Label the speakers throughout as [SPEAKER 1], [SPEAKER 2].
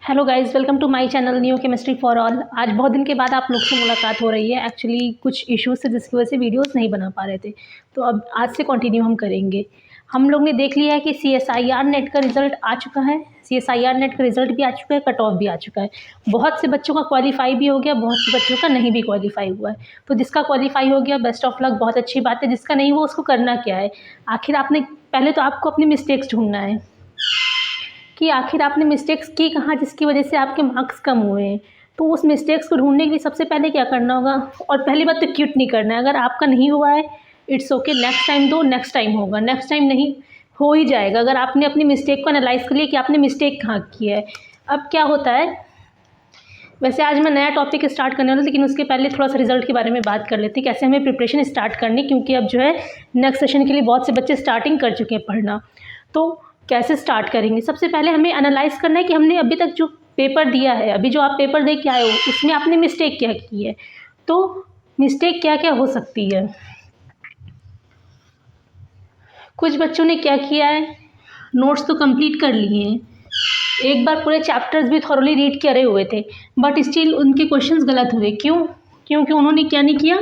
[SPEAKER 1] Hello guys, welcome to my channel new chemistry for all. आज बहुत दिन के बाद आप लोग से मुलाकात हो रही है। एक्चुअली कुछ इश्यूज से जिसकी वजह से वीडियोस नहीं बना पा रहे थे, तो अब आज से कंटिन्यू हम करेंगे। हम लोग ने देख लिया है कि CSIR नेट का रिजल्ट आ चुका है। CSIR नेट का रिजल्ट भी आ चुका है, कट ऑफ भी आ चुका है। बहुत से बच्चों का क्वालिफाई भी हो गया, बहुत से बच्चों का नहीं भी क्वालिफाई हुआ है। तो जिसका क्वालिफाई हो गया, बेस्ट ऑफ लक, बहुत अच्छी बात है। जिसका नहीं हुआ उसको करना क्या है, आखिर आपने पहले तो आपको अपनी मिस्टेक्स ढूंढना है कि आखिर आपने मिस्टेक्स की कहाँ जिसकी वजह से आपके मार्क्स कम हुए हैं। तो उस मिस्टेक्स को ढूंढने के लिए सबसे पहले क्या करना होगा, और पहली बात तो क्विट नहीं करना है। अगर आपका नहीं हुआ है, इट्स ओके, नेक्स्ट टाइम दो, नेक्स्ट टाइम होगा, नेक्स्ट टाइम नहीं हो ही जाएगा। अगर आपने अपनी मिस्टेक को एनालाइज कर लिया कि आपने मिस्टेक कहाँ की है। अब क्या होता है, वैसे आज मैं नया टॉपिक स्टार्ट करने वाला, लेकिन उसके पहले थोड़ा सा रिजल्ट के बारे में बात कर लेते हैं, कैसे हमें प्रिपरेशन स्टार्ट करनी, क्योंकि अब जो है नेक्स्ट सेशन के लिए बहुत से बच्चे स्टार्टिंग कर चुके हैं पढ़ना। तो कैसे स्टार्ट करेंगे, सबसे पहले हमें एनालाइज करना है कि हमने अभी तक जो पेपर दिया है, अभी जो आप पेपर दे के आए हो, उसमें आपने मिस्टेक क्या की है। तो मिस्टेक क्या क्या हो सकती है। कुछ बच्चों ने क्या किया है, नोट्स तो कंप्लीट कर लिए हैं, एक बार पूरे चैप्टर्स भी थॉरली रीड करे हुए थे, बट स्टिल उनके क्वेश्चंस गलत हुए। क्यों? क्योंकि उन्होंने क्या नहीं किया,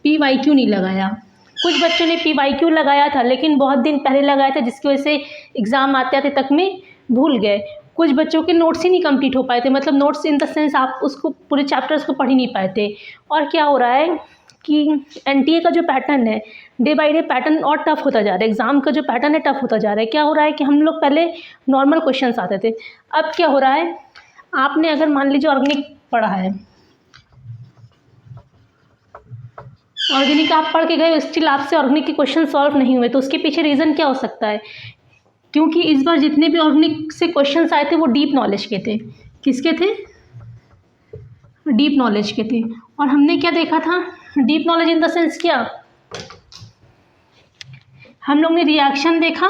[SPEAKER 1] PYQ नहीं लगाया। कुछ बच्चों ने PYQ लगाया था, लेकिन बहुत दिन पहले लगाया था, जिसकी वजह से एग्ज़ाम आते आते तक में भूल गए। कुछ बच्चों के नोट्स ही नहीं कंप्लीट हो पाए थे, मतलब नोट्स इन द सेंस आप उसको पूरे चैप्टर्स को पढ़ ही नहीं पाए थे। और क्या हो रहा है कि NTA का जो पैटर्न है, डे बाई डे पैटर्न और टफ होता जा रहा है। एग्ज़ाम का जो पैटर्न है टफ होता जा रहा है। क्या हो रहा है कि हम लोग पहले नॉर्मल क्वेश्चंस आते थे, अब क्या हो रहा है, आपने अगर मान लीजिए ऑर्गेनिक पढ़ा है, ऑर्गेनिक आप पढ़ के गए, स्टिल आपसे ऑर्गेनिक के क्वेश्चन सॉल्व नहीं हुए, तो उसके पीछे रीज़न क्या हो सकता है। क्योंकि इस बार जितने भी ऑर्गेनिक से क्वेश्चंस आए थे वो डीप नॉलेज के थे। किसके थे? डीप नॉलेज के थे। और हमने क्या देखा था, deep knowledge in the sense क्या, हम लोग ने रिएक्शन देखा,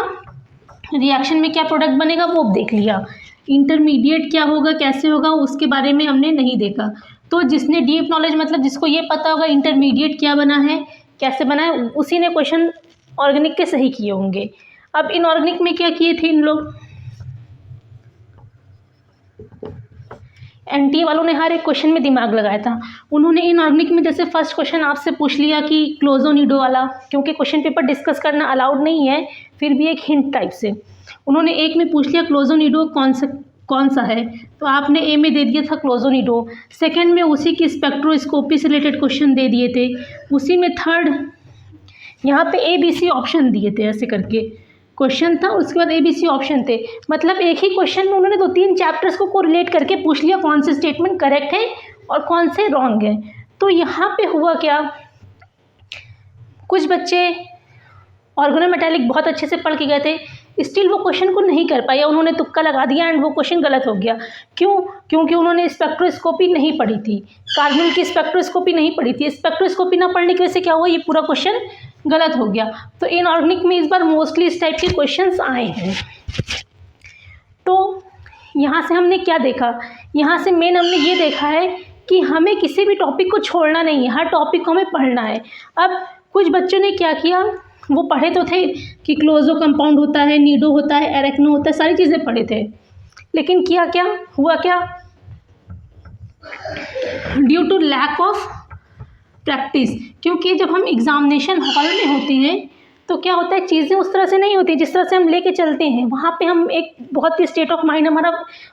[SPEAKER 1] रिएक्शन में क्या प्रोडक्ट बनेगा वो देख लिया। इंटरमीडिएट क्या होगा, कैसे होगा, उसके बारे में हमने नहीं देखा। तो जिसने डीप नॉलेज, मतलब जिसको ये पता होगा इंटरमीडिएट क्या बना है, कैसे बना है, उसी ने क्वेश्चन ऑर्गेनिक के सही किए होंगे। अब इनऑर्गेनिक में क्या किए थे इन लोग, NTA वालों ने हर एक क्वेश्चन में दिमाग लगाया था। उन्होंने इनऑर्गेनिक में जैसे फर्स्ट क्वेश्चन आपसे पूछ लिया कि क्लोजोनिडो वाला, क्योंकि क्वेश्चन पेपर डिस्कस करना अलाउड नहीं है, फिर भी एक हिंट टाइप से उन्होंने एक में पूछ लिया क्लोजोनिडो कौन सा है, तो आपने ए में दे दिया था क्लोजोनिडो। सेकंड में उसी की स्पेक्ट्रोस्कोपी से रिलेटेड क्वेश्चन दे दिए थे। उसी में थर्ड यहाँ पे ABC ऑप्शन दिए थे, ऐसे करके क्वेश्चन था, उसके बाद ABC ऑप्शन थे। मतलब एक ही क्वेश्चन में उन्होंने 2-3 चैप्टर्स को कोरिलेट करके पूछ लिया कौन से स्टेटमेंट करेक्ट है और कौन से रॉन्ग है। तो यहाँ पे हुआ क्या, कुछ बच्चे ऑर्गेनोमेटालिक बहुत अच्छे से पढ़ के गए थे, स्टिल वो क्वेश्चन को नहीं कर पाया, उन्होंने तुक्का लगा दिया एंड वो क्वेश्चन गलत हो गया। क्यों? क्योंकि उन्होंने स्पेक्ट्रोस्कोपी नहीं पढ़ी थी, कार्बन की स्पेक्ट्रोस्कोपी नहीं पढ़ी थी। स्पेक्ट्रोस्कोपी ना पढ़ने की वजह से क्या हुआ, ये पूरा क्वेश्चन गलत हो गया। तो इनऑर्गेनिक में इस बार मोस्टली इस टाइप के क्वेश्चंस आए हैं। तो यहाँ से हमने क्या देखा, यहाँ से मेन हमने ये देखा है कि हमें किसी भी टॉपिक को छोड़ना नहीं है, हर टॉपिक को हमें पढ़ना है। अब कुछ बच्चों ने क्या किया, वो पढ़े तो थे कि क्लोजो कंपाउंड होता है, नीडो होता है, एरेक्नो होता है, सारी चीज़ें पढ़े थे, लेकिन किया क्या, हुआ क्या, due to lack of practice. क्योंकि जब हम एग्जामिनेशन हॉल में होते हैं तो क्या होता है, चीज़ें उस तरह से नहीं होती जिस तरह से हम लेके चलते हैं। वहाँ पे हम एक बहुत ही स्टेट ऑफ माइंड हमारा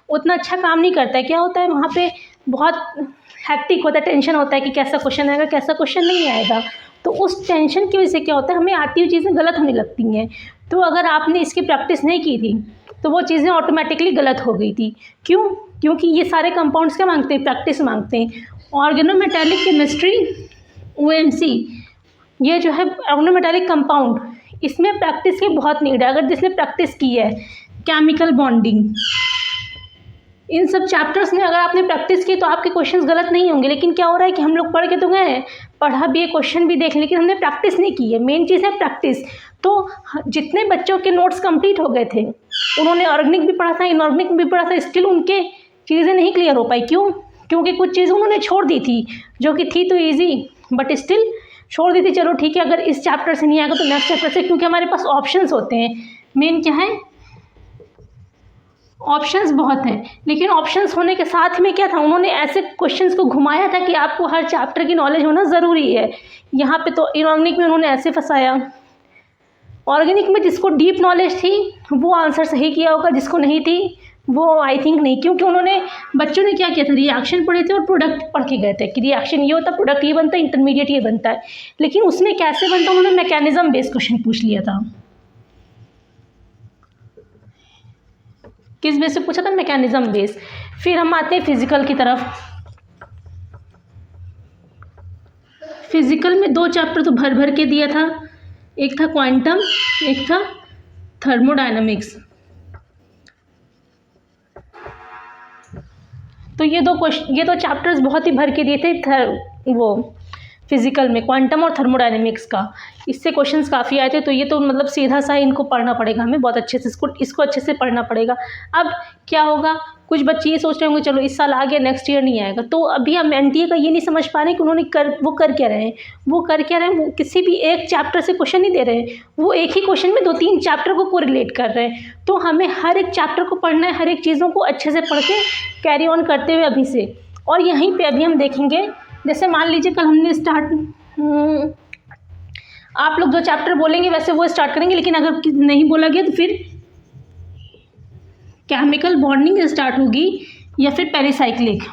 [SPEAKER 1] उतना अच्छा काम नहीं करता है। क्या होता है, वहाँ पे बहुत हैक्टिक होता है, टेंशन होता है कि कैसा क्वेश्चन आएगा, कैसा क्वेश्चन नहीं आएगा। तो उस टेंशन की वजह से क्या होता है, हमें आती हुई चीज़ें गलत होने लगती हैं। तो अगर आपने इसकी प्रैक्टिस नहीं की थी तो वो चीज़ें ऑटोमेटिकली गलत हो गई थी। क्यों? क्योंकि ये सारे कंपाउंड्स क्या मांगते हैं, प्रैक्टिस मांगते हैं। ऑर्गेनोमेटालिक केमिस्ट्री OMC, ये जो है ऑर्गेनोमेटालिक कंपाउंड, इसमें प्रैक्टिस की बहुत नीड है। अगर जिसने प्रैक्टिस की है, केमिकल बॉन्डिंग, इन सब चैप्टर्स में अगर आपने प्रैक्टिस की तो आपके क्वेश्चंस गलत नहीं होंगे। लेकिन क्या हो रहा है कि हम लोग पढ़ के तो गए हैं, पढ़ा भी है, क्वेश्चन भी देख, लेकिन हमने प्रैक्टिस नहीं की है। मेन चीज़ है प्रैक्टिस। तो जितने बच्चों के नोट्स कंप्लीट हो गए थे, उन्होंने ऑर्गेनिक भी पढ़ा था, इनऑर्गेनिक भी पढ़ा था, स्टिल उनके चीज़ें नहीं क्लियर हो पाई। क्यों? क्योंकि कुछ चीज़ें उन्होंने छोड़ दी थी जो कि थी तो ईजी, बट स्टिल छोड़ दी थी। चलो ठीक है, अगर इस चैप्टर से नहीं आएगा तो नेक्स्ट चैप्टर से, क्योंकि हमारे पास ऑप्शंस होते हैं। मेन क्या है, ऑप्शंस बहुत हैं, लेकिन ऑप्शंस होने के साथ में क्या था, उन्होंने ऐसे क्वेश्चंस को घुमाया था कि आपको हर चैप्टर की नॉलेज होना ज़रूरी है। यहाँ पे तो इनऑर्गेनिक में उन्होंने ऐसे फंसाया। ऑर्गेनिक में जिसको डीप नॉलेज थी वो आंसर सही किया होगा, जिसको नहीं थी वो आई थिंक नहीं, क्योंकि उन्होंने बच्चों ने क्या किया था, रिएक्शन पढ़े थे और प्रोडक्ट पढ़ के गए थे कि रिएक्शन ये होता है, प्रोडक्ट ये बनता है, इंटरमीडिएट ये बनता है। लेकिन उसमें कैसे बनता है, उन्होंने मैकेनिज्म बेस्ड क्वेश्चन पूछ लिया था। किस बेस पे पूछा था, मैकेनिज्म बेस। फिर हम आते हैं फिजिकल की तरफ। फिजिकल में 2 चैप्टर तो भर भर के दिया था, एक था क्वांटम, एक था थर्मोडायनामिक्स। तो ये दो चैप्टर्स बहुत ही भर के दिए थे वो फिजिकल में, क्वांटम और थर्मोडायनेमिक्स का। इससे क्वेश्चंस काफ़ी आए थे, तो ये तो मतलब सीधा सा इनको पढ़ना पड़ेगा हमें बहुत अच्छे से, इसको अच्छे से पढ़ना पड़ेगा। अब क्या होगा, कुछ बच्चे ये सोच रहे होंगे चलो इस साल आ गया, नेक्स्ट ईयर नहीं आएगा। तो अभी हम एनटीए का ये नहीं समझ पा रहे कि उन्होंने वो कर क्या रहे हैं, वो किसी भी एक चैप्टर से क्वेश्चन नहीं दे रहे हैं, वो एक ही क्वेश्चन में 2-3 चैप्टर को कोरिलेट कर रहे हैं। तो हमें हर एक चैप्टर को पढ़ना है, हर एक चीज़ों को अच्छे से पढ़ के कैरी ऑन करते हुए अभी से। और यहीं पर अभी हम देखेंगे, जैसे मान लीजिए कल हमने आप लोग जो चैप्टर बोलेंगे वैसे वो स्टार्ट करेंगे, लेकिन अगर नहीं बोला गया तो फिर केमिकल बॉन्डिंग स्टार्ट होगी या फिर पेरिसाइक्लिक।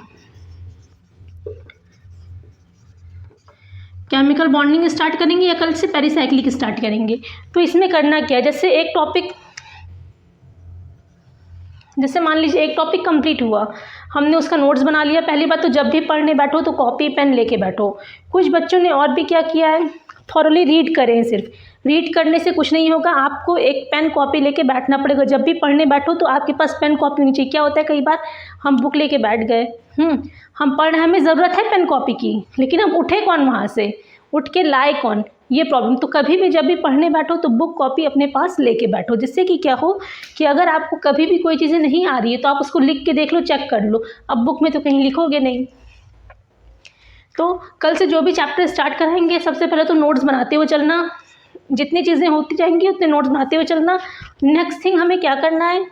[SPEAKER 1] केमिकल बॉन्डिंग स्टार्ट करेंगे या कल से पेरिसाइक्लिक स्टार्ट करेंगे। तो इसमें करना क्या है, जैसे मान लीजिए एक टॉपिक कंप्लीट हुआ, हमने उसका नोट्स बना लिया। पहली बात तो जब भी पढ़ने बैठो तो कॉपी पेन लेके बैठो। कुछ बच्चों ने और भी क्या किया है, थॉरली रीड करें। सिर्फ रीड करने से कुछ नहीं होगा, आपको एक पेन कॉपी लेके बैठना पड़ेगा। जब भी पढ़ने बैठो तो आपके पास पेन कॉपी होनी चाहिए। क्या होता है, कई बार हम बुक लेके बैठ गए, हम पढ़ रहे, हमें ज़रूरत है पेन कॉपी की, लेकिन हम उठे कौन वहाँ से, उठ के लाए कौन, ये प्रॉब्लम। तो कभी भी जब भी पढ़ने बैठो तो बुक कॉपी अपने पास लेके बैठो, जिससे कि क्या हो कि अगर आपको कभी भी कोई चीज़ें नहीं आ रही है तो आप उसको लिख के देख लो, चेक कर लो। अब बुक में तो कहीं लिखोगे नहीं। तो कल से जो भी चैप्टर स्टार्ट कराएंगे, सबसे पहले तो नोट्स बनाते हुए चलना। जितनी चीज़ें होती जाएंगी उतने नोट्स बनाते हुए चलना। नेक्स्ट थिंग हमें क्या करना है,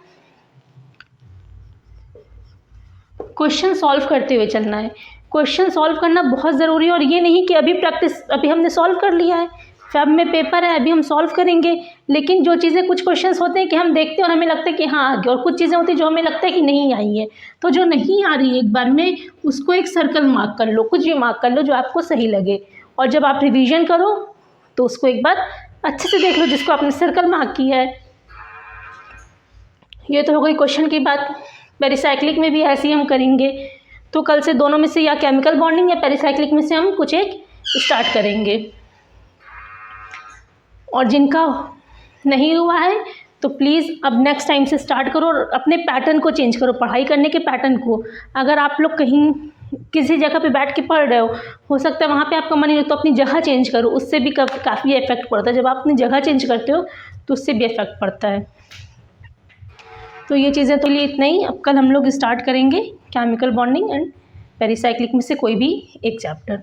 [SPEAKER 1] क्वेश्चन सॉल्व करते हुए चलना है। क्वेश्चन सॉल्व करना बहुत ज़रूरी है। और ये नहीं कि अभी हमने सॉल्व कर लिया है, फैब में पेपर है, अभी हम सॉल्व करेंगे। लेकिन जो चीज़ें, कुछ क्वेश्चंस होते हैं कि हम देखते हैं और हमें लगता है कि हाँ आ गया, और कुछ चीज़ें होती हैं जो हमें लगता है कि नहीं आई है। तो जो नहीं आ रही है एक बार में, उसको एक सर्कल मार्क कर लो, कुछ भी मार्क कर लो जो आपको सही लगे। और जब आप रिविज़न करो तो उसको एक बार अच्छे से देख लो जिसको आपने सर्कल मार्क किया है। ये तो हो गई क्वेश्चन की बात। पेरिसाइक्लिक में भी ऐसे ही हम करेंगे। तो कल से दोनों में से या केमिकल बॉन्डिंग या पेरिसाइक्लिक में से हम कुछ एक स्टार्ट करेंगे। और जिनका नहीं हुआ है तो प्लीज़ अब नेक्स्ट टाइम से स्टार्ट करो और अपने पैटर्न को चेंज करो, पढ़ाई करने के पैटर्न को। अगर आप लोग कहीं किसी जगह पे बैठ के पढ़ रहे हो सकता है वहाँ पे आपका मन नहीं लगता, तो अपनी जगह चेंज करो, उससे भी काफ़ी इफेक्ट पड़ता है। जब आप अपनी जगह चेंज करते हो तो उससे भी इफेक्ट पड़ता है। तो ये चीज़ें तो लिए इतना ही। अब कल हम लोग स्टार्ट करेंगे केमिकल बॉन्डिंग एंड पेरिसाइक्लिक में से कोई भी एक चैप्टर।